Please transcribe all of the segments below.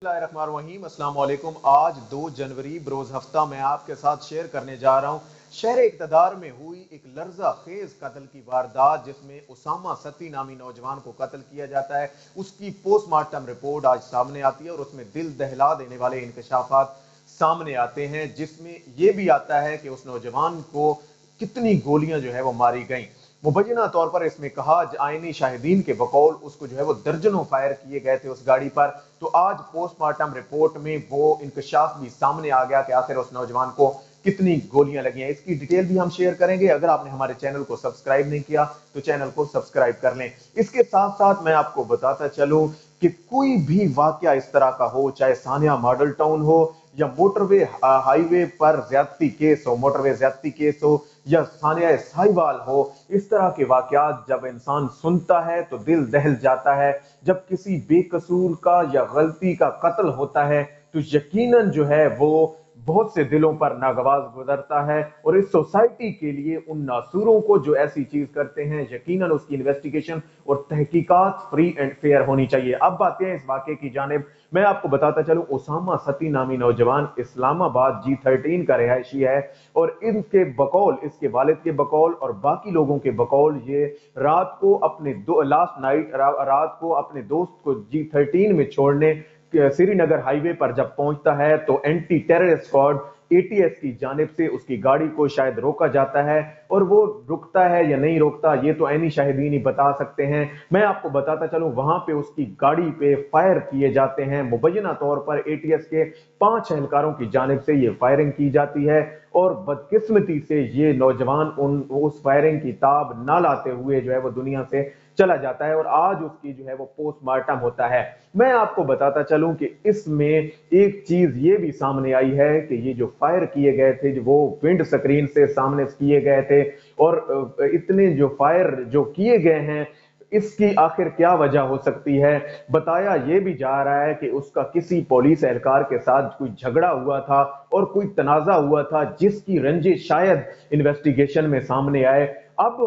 बिस्मिल्लाहिर्रहमानिर्रहीम, अस्सलाम वालेकुम। आज 2 जनवरी बरोज हफ्ता मैं आपके साथ शेयर करने जा रहा हूँ शहर इक़्तिदार में हुई एक लर्जा खेज कत्ल की वारदात, जिसमें उसामा सती नामी नौजवान को कत्ल किया जाता है। उसकी पोस्टमार्टम रिपोर्ट आज सामने आती है और उसमें दिल दहला देने वाले इंकशाफात सामने आते हैं, जिसमें यह भी आता है कि उस नौजवान को कितनी गोलियां जो है वो मारी गई। मुबैना तौर पर इसमें कहा आईनी शाहिदीन के बकौल उसको जो है वो दर्जनों फायर किए गए थे उस गाड़ी पर। तो आज पोस्टमार्टम रिपोर्ट में वो इंकशाफ भी सामने आ गया कि आखिर उस नौजवान को कितनी गोलियां लगी हैं। इसकी डिटेल भी हम शेयर करेंगे। अगर आपने हमारे चैनल को सब्सक्राइब नहीं किया तो चैनल को सब्सक्राइब कर लें। इसके साथ साथ मैं आपको बताता चलूं कि कोई भी वाकया इस तरह का हो, चाहे सानिया मॉडल टाउन हो या मोटरवे हाईवे पर ज्यादती केस हो, मोटरवे ज्यादती केस हो या सानिया साहिवाल हो, इस तरह के वाकयात जब इंसान सुनता है तो दिल दहल जाता है। जब किसी बेकसूर का या गलती का कत्ल होता है तो यकीनन जो है वो बहुत से दिलों पर नागवाज गुजरता है, और इस सोसाइटी के लिए उन नासूरों को जो ऐसी चीज करते हैं यकीनन उसकी इन्वेस्टिगेशन और तहकीकात फ्री एंड फेयर होनी चाहिए। अब बातें हैं इस वाकये की जानिब। मैं आपको बताता चलूं, उसामा सती नामी नौजवान इस्लामाबाद G13 का रिहायशी है, और इनके बकौल, इसके वालिद के बकौल और बाकी लोगों के बकौल, ये रात को अपने लास्ट नाइट रात को अपने दोस्त को G13 में छोड़ने श्रीनगर हाईवे पर जब पहुंचता है तो एंटी टेरर स्क्वाड ATS की जानिब से उसकी गाड़ी को शायद रोका जाता है, और वो रुकता है या नहीं रुकता ये तो ऐनी शाहिदीन ही बता सकते हैं। मैं आपको बताता चलूं, वहां पे उसकी गाड़ी पे फायर किए जाते हैं। मुबैना तौर पर ATS के 5 एहलकारों की जानिब से ये फायरिंग की जाती है, और बदकिस्मती से ये नौजवान उस फायरिंग की ताब ना लाते हुए जो है वो दुनिया से चला जाता है, और आज उसकी जो है वो पोस्टमार्टम होता है। मैं आपको बताता चलूं कि इसमें एक चीज ये भी सामने आई है कि ये जो फायर किए गए थे वो विंड स्क्रीन से सामने किए गए थे, और इतने जो फायर जो किए गए हैं इसकी आखिर क्या वजह हो सकती है। बताया यह भी जा रहा है कि उसका किसी पुलिस एहलकार के साथ कोई झगड़ा हुआ था और कोई तनाजा हुआ था, जिसकी रंजिश शायद इन्वेस्टिगेशन में सामने आए। अब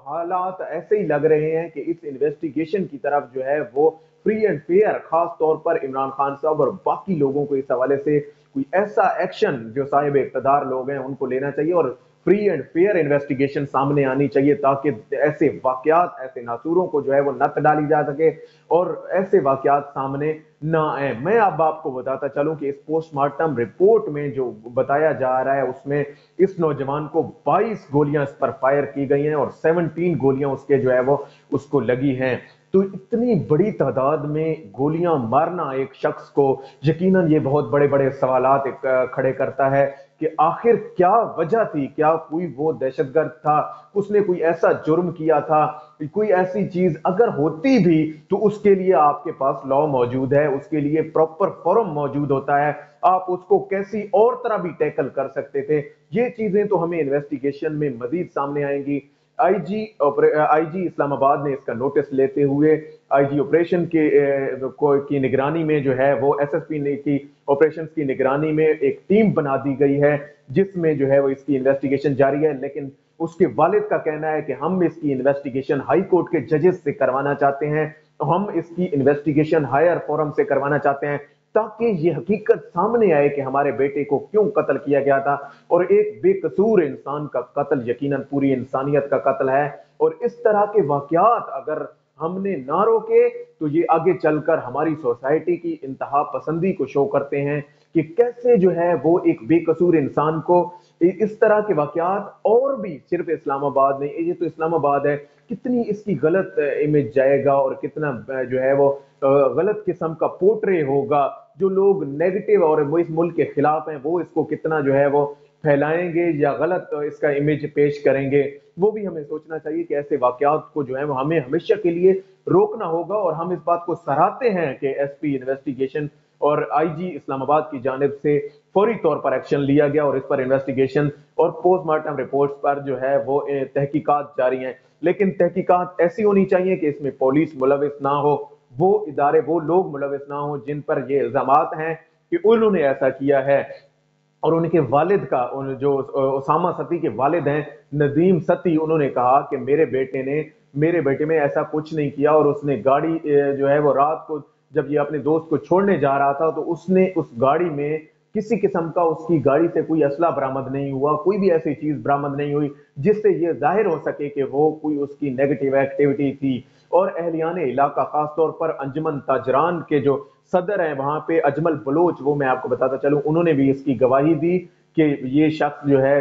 हालात ऐसे ही लग रहे हैं कि इस इन्वेस्टिगेशन की तरफ जो है वो फ्री एंड फेयर, खास तौर पर इमरान खान साहब और बाकी लोगों को इस हवाले से कोई ऐसा एक्शन जो साहिब इक़्तिदार लोग हैं उनको लेना चाहिए, और फ्री एंड फेयर इन्वेस्टिगेशन सामने आनी चाहिए, ताकि ऐसे वाकयात, ऐसे नासूरों को जो है वो नत डाली जा सके और ऐसे वाकयात सामने ना आए। मैं अब आपको बताता चलूं कि इस पोस्टमार्टम रिपोर्ट में जो बताया जा रहा है उसमें इस नौजवान को 22 गोलियां इस पर फायर की गई हैं और 17 गोलियां उसके जो है वो उसको लगी हैं। तो इतनी बड़ी तादाद में गोलियां मारना एक शख्स को यकीनन ये बहुत बड़े बड़े सवालात खड़े करता है कि आखिर क्या वजह थी। क्या कोई वो दहशतगर्द था, उसने कोई ऐसा जुर्म किया था, कोई ऐसी चीज अगर होती भी तो उसके लिए आपके पास लॉ मौजूद है, उसके लिए प्रॉपर फोरम मौजूद होता है, आप उसको कैसी और तरह भी टैकल कर सकते थे। ये चीजें तो हमें इन्वेस्टिगेशन में मजीद सामने आएंगी। आईजी इस्लामाबाद ने इसका नोटिस लेते हुए आईजी ऑपरेशन की निगरानी में जो है वो SSP ने की ऑपरेशंस की निगरानी में एक टीम बना दी गई है, जिसमें जो है वो इसकी इन्वेस्टिगेशन जारी है। लेकिन उसके वालिद का कहना है कि हम इसकी इन्वेस्टिगेशन हाई कोर्ट के जजेस से करवाना चाहते हैं, तो हम इसकी इन्वेस्टिगेशन हायर फोरम से करवाना चाहते हैं, ताकि ये हकीकत सामने आए कि हमारे बेटे को क्यों कत्ल किया गया था। और एक बेकसूर इंसान का कत्ल यकीनन पूरी इंसानियत का कत्ल है, और इस तरह के वाकयात अगर हमने ना रोके तो ये आगे चलकर हमारी सोसाइटी की इंतहा पसंदी को शो करते हैं कि कैसे जो है वो एक बेकसूर इंसान को इस तरह के वाकयात, और भी सिर्फ इस्लामाबाद नहीं, ये तो इस्लामाबाद है, कितनी इसकी गलत इमेज जाएगा और कितना जो है वो गलत किस्म का पोर्ट्रे होगा। जो लोग नेगेटिव और वो इस मुल्क के खिलाफ हैं वो इसको कितना जो है वो फैलाएंगे या गलत इसका इमेज पेश करेंगे, वो भी हमें सोचना चाहिए कि ऐसे वाकयात को जो है वो हमें हमेशा के लिए रोकना होगा। और हम इस बात को सराहते हैं कि SP इन्वेस्टिगेशन और IG इस्लामाबाद की जानिब से फौरी तौर पर एक्शन लिया गया और इस पर इन्वेस्टिगेशन और पोस्टमार्टम रिपोर्ट्स पर जो है वो तहकीकात जारी हैं। लेकिन तहकीकात ऐसी होनी चाहिए कि इसमें पुलिस मुलविस ना हो, वो इदारे, वो लोग मुलविस ना हो जिन पर ये इल्जामात हैं कि उन्होंने ऐसा किया है। और उनके वालिद का, जो उसामा सती के वालिद हैं नदीम सती, उन्होंने कहा कि मेरे बेटे में ऐसा कुछ नहीं किया, और उसने गाड़ी जो है वो रात को جب یہ اپنے دوست کو چھوڑنے جا رہا تھا تو اس نے اس گاڑی میں کسی قسم کا اس کی گاڑی سے کوئی اسلحہ برآمد نہیں ہوا، کوئی بھی ایسی چیز برآمد نہیں ہوئی جس سے یہ ظاہر ہو سکے کہ وہ کوئی اس کی نیگیٹو ایکٹیویٹی تھی۔ اور اہلیان علاقہ، خاص طور پر انجمن تاجران کے جو صدر ہیں وہاں پہ اجمل بلوچ، وہ میں آپ کو بتاتا چلوں، انہوں نے بھی اس کی گواہی دی کہ یہ شخص جو ہے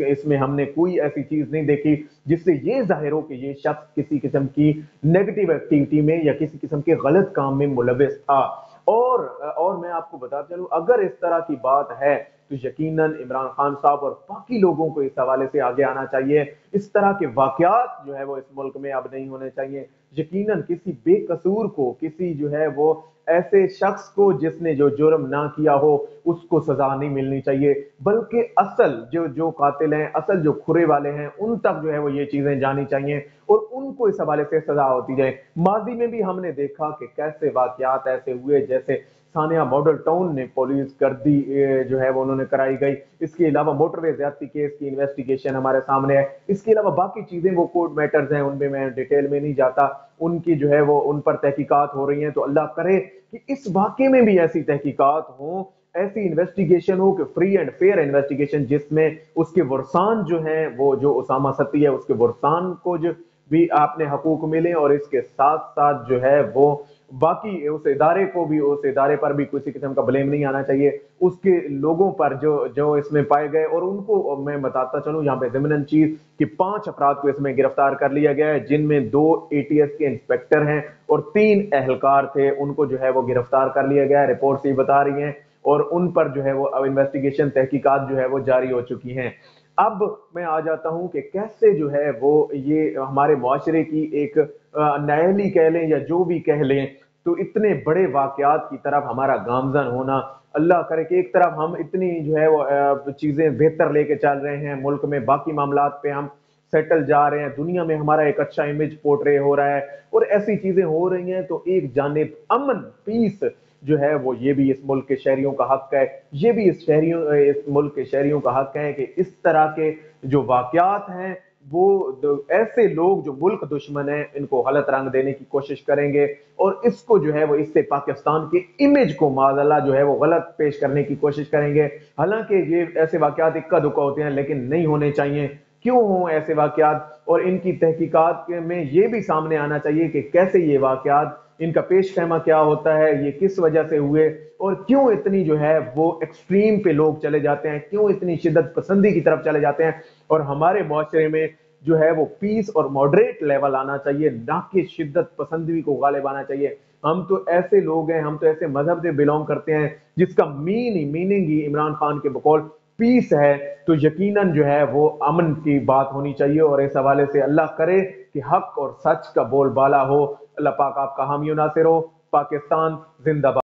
اس میں ہم نے کوئی ایسی چیز نہیں دیکھی جس سے یہ ظاہر ہو کہ یہ شخص کسی قسم کی نیگیٹو ایکٹیویٹی میں یا کسی قسم کے غلط کام میں ملوث تھا۔ اور میں آپ کو بتاتا چلوں، اگر اس طرح کی بات ہے تو یقیناً عمران خان صاحب اور باقی لوگوں کو اس حوالے سے آگے آنا چاہیے۔ اس طرح کے واقعات جو ہے وہ اس ملک میں اب نہیں ہونے چاہیے۔ یقیناً کسی بے قصور کو، کسی جو ہے وہ ایسے شخص کو جس نے جو جرم نہ کیا ہو، اس کو سزا نہیں ملنی چاہیے، بلکہ اصل جو قاتل ہیں، اصل جو کھرے والے ہیں، ان تک جو ہے وہ یہ چیزیں جانی چاہیے اور ان کو اس حوالے سے سزا ہوتی جائے۔ ماضی میں بھی ہم نے دیکھا کہ کیسے واقعات ایسے ہوئے، جیسے ثانیہ ماڈل ٹاؤن نے پولیس گردی جو ہے وہ انہوں نے کرائی گئی۔ اس کے علاوہ موٹر وے زیادتی کیس کی انویسٹیگیشن ہمارے سامنے ہے۔ اس کے علاوہ باقی چیزیں وہ کورٹ میٹرز ہیں، ان میں ڈیٹیل میں نہیں جاتا، ان کی جو ہے وہ ان پر تحقیقات ہو رہی ہیں۔ تو اللہ کرے کہ اس واقعے میں بھی ایسی تحقیقات ہوں، ایسی انویسٹیگیشن ہو کہ فری اینڈ فیئر انویسٹیگیشن، جس میں اس کے ورثان جو ہیں، وہ جو اسامہ ستی ہے اس کے ورثان کو جو بھی آپ نے حقوق ملے، اور اس کے ساتھ ساتھ جو ہے وہ باقی اس ادارے کو بھی، اس ادارے پر بھی کسی قسم کا بلیم نہیں آنا چاہیے، اس کے لوگوں پر جو اس میں پائے گئے۔ اور ان کو میں بتاتا چلوں یہاں پہ ضمناً چیز کہ 5 افراد کو اس میں گرفتار کر لیا گیا ہے، جن میں 2 ATS کے انسپیکٹر ہیں اور 3 اہلکار تھے، ان کو جو ہے وہ گرفتار کر لیا گیا ہے، رپورٹس یہ بتا رہی ہیں، اور ان پر جو ہے وہ انویسٹیگیشن، تحقیقات جو ہے وہ جاری ہو چکی ہیں۔ اب میں آ جاتا ہوں کہ کیسے جو ہے وہ یہ ہمارے معاشرے کی ایک نااہلی کہہ لیں یا جو بھی کہہ لیں، تو اتنے بڑے واقعات کی طرف ہمارا گامزن ہونا، اللہ کرے کہ ایک طرف ہم اتنی جو ہے وہ چیزیں بہتر لے کے چل رہے ہیں، ملک میں باقی معاملات پہ ہم سیٹل جا رہے ہیں، دنیا میں ہمارا ایک اچھا امیج پورٹرے ہو رہا ہے، اور ایسی چیزیں ہو رہی ہیں، تو ایک جانب امن، پیس جو ہے وہ یہ بھی اس ملک کے شہریوں کا حق ہے، یہ بھی اس ملک کے شہریوں کا حق ہے کہ اس طرح کے جو واقعات ہیں، وہ ایسے لوگ جو ملک دشمن ہیں ان کو غلط رنگ دینے کی کوشش کریں گے، اور اس کو جو ہے وہ اس سے پاکستان کے امیج کو معاذ جو ہے وہ غلط پیش کرنے کی کوشش کریں گے۔ حالانکہ یہ ایسے واقعات اکا دکا ہوتے ہیں، لیکن نہیں ہونے چاہیے۔ کیوں ہوں ایسے واقعات، اور ان کی تحقیقات میں یہ بھی سامنے آنا چاہیے کہ کیسے یہ واقعات، ان کا پیش خیمہ کیا ہوتا ہے، یہ کس وجہ سے ہوئے، اور کیوں اتنی جو ہے وہ ایکسٹریم پہ لوگ چلے جاتے ہیں، کیوں اتنی شدت پسندی کی طرف چلے جاتے ہیں۔ اور ہمارے معاشرے میں جو ہے وہ پیس اور ماڈریٹ لیول آنا چاہیے، نہ کہ شدت پسندی کو غالب آنا چاہیے۔ ہم تو ایسے لوگ ہیں، ہم تو ایسے مذہب سے بلونگ کرتے ہیں جس کا میننگ ہی عمران خان کے بقول پیس ہے، تو یقیناً جو ہے وہ امن کی بات ہونی چاہیے۔ اور اس حوالے سے اللہ کرے کہ حق اور سچ کا بول بالا ہو۔ اللہ پاک آپ کا حامی و ناصر ہو۔ پاکستان زندہ باد۔